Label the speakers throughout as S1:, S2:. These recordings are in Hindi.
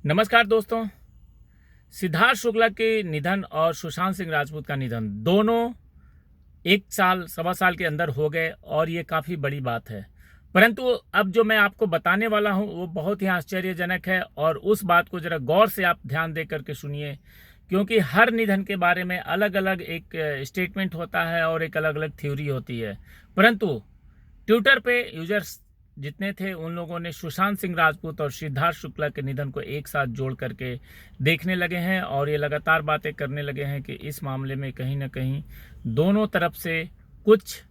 S1: नमस्कार दोस्तों। सिद्धार्थ शुक्ला के निधन और सुशांत सिंह राजपूत का निधन दोनों एक साल सवा साल के अंदर हो गए और ये काफ़ी बड़ी बात है। परंतु अब जो मैं आपको बताने वाला हूँ वो बहुत ही आश्चर्यजनक है और उस बात को ज़रा गौर से आप ध्यान दे करके सुनिए, क्योंकि हर निधन के बारे में अलग अलग एक स्टेटमेंट होता है और एक अलग अलग थ्योरी होती है। परंतु ट्विटर पे यूजर्स जितने थे उन लोगों ने सुशांत सिंह राजपूत और सिद्धार्थ शुक्ला के निधन को एक साथ जोड़ करके देखने लगे हैं और ये लगातार बातें करने लगे हैं कि इस मामले में कहीं ना कहीं दोनों तरफ से कुछ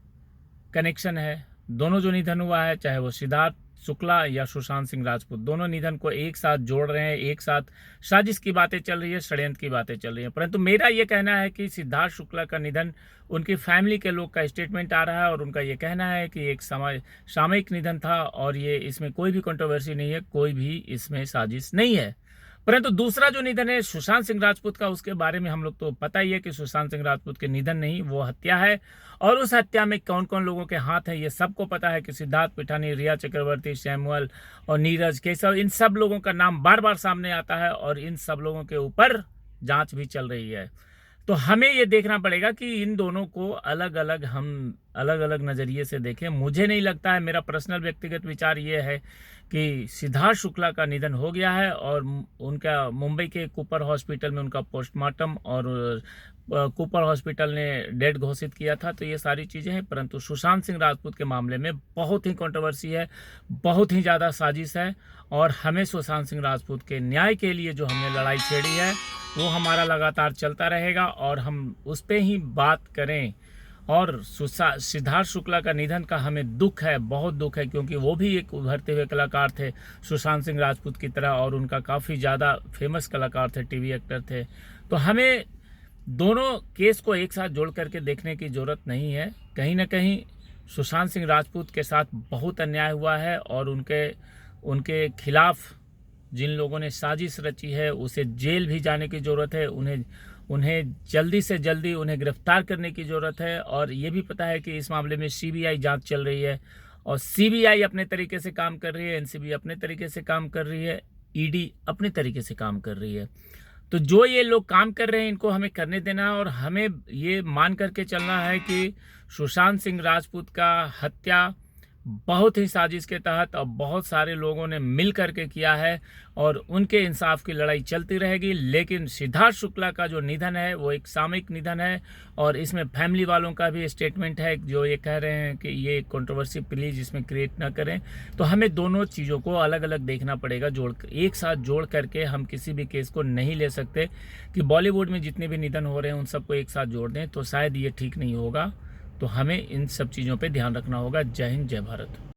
S1: कनेक्शन है। दोनों जो निधन हुआ है, चाहे वो सिद्धार्थ शुक्ला या सुशांत सिंह राजपूत, दोनों निधन को एक साथ जोड़ रहे हैं। एक साथ साजिश की बातें चल रही है, षड्यंत्र की बातें चल रही हैं। परंतु मेरा ये कहना है कि सिद्धार्थ शुक्ला का निधन उनकी फैमिली के लोग का स्टेटमेंट आ रहा है और उनका ये कहना है कि एक सामयिक निधन था और ये इसमें कोई भी कंट्रोवर्सी नहीं है, कोई भी इसमें साजिश नहीं है। परंतु दूसरा जो निधन है सुशांत सिंह राजपूत का, उसके बारे में हम लोग तो पता ही है कि सुशांत सिंह राजपूत के निधन नहीं, वो हत्या है। और उस हत्या में कौन कौन लोगों के हाथ है ये सबको पता है कि सिद्धार्थ पिठानी, रिया चक्रवर्ती, सैमुअल और नीरज केशव, इन सब लोगों का नाम बार बार सामने आता है और इन सब लोगों के ऊपर जांच भी चल रही है। तो हमें ये देखना पड़ेगा कि इन दोनों को अलग अलग नज़रिए से देखें। मुझे नहीं लगता है, मेरा पर्सनल व्यक्तिगत विचार ये है कि सिद्धार्थ शुक्ला का निधन हो गया है और उनका मुंबई के कूपर हॉस्पिटल में उनका पोस्टमार्टम और कूपर हॉस्पिटल ने डेड घोषित किया था। तो ये सारी चीज़ें हैं। परंतु सुशांत सिंह राजपूत के मामले में बहुत ही कंट्रोवर्सी है, बहुत ही ज़्यादा साजिश है और हमें सुशांत सिंह राजपूत के न्याय के लिए जो हमने लड़ाई छेड़ी है वो हमारा लगातार चलता रहेगा और हम उस पर ही बात करें। और सिद्धार्थ शुक्ला का निधन का हमें दुख है, बहुत दुख है, क्योंकि वो भी एक उभरते हुए कलाकार थे सुशांत सिंह राजपूत की तरह और उनका काफ़ी ज़्यादा फेमस कलाकार थे, टीवी एक्टर थे। तो हमें दोनों केस को एक साथ जोड़ करके देखने की ज़रूरत नहीं है। कहीं ना कहीं सुशांत सिंह राजपूत के साथ बहुत अन्याय हुआ है और उनके खिलाफ जिन लोगों ने साजिश रची है उसे जेल भी जाने की ज़रूरत है। उन्हें जल्दी से जल्दी उन्हें गिरफ्तार करने की ज़रूरत है। और ये भी पता है कि इस मामले में सीबीआई जांच चल रही है और सीबीआई अपने तरीके से काम कर रही है, एनसीबी अपने तरीके से काम कर रही है, ईडी अपने तरीके से काम कर रही है। तो जो ये लोग काम कर रहे हैं इनको हमें करने देना है और हमें ये मान करके चलना है कि सुशांत सिंह राजपूत का हत्या बहुत ही साजिश के तहत और बहुत सारे लोगों ने मिल करके किया है और उनके इंसाफ की लड़ाई चलती रहेगी। लेकिन सिद्धार्थ शुक्ला का जो निधन है वो एक सामयिक निधन है और इसमें फैमिली वालों का भी स्टेटमेंट है जो ये कह रहे हैं कि ये कंट्रोवर्सी प्लीज़ इसमें क्रिएट ना करें। तो हमें दोनों चीज़ों को अलग अलग देखना पड़ेगा, एक साथ जोड़ करके हम किसी भी केस को नहीं ले सकते कि बॉलीवुड में जितने भी निधन हो रहे हैं उन सबको एक साथ जोड़ दें, तो शायद ये ठीक नहीं होगा। तो हमें इन सब चीज़ों पे ध्यान रखना होगा। जय हिंद, जय भारत।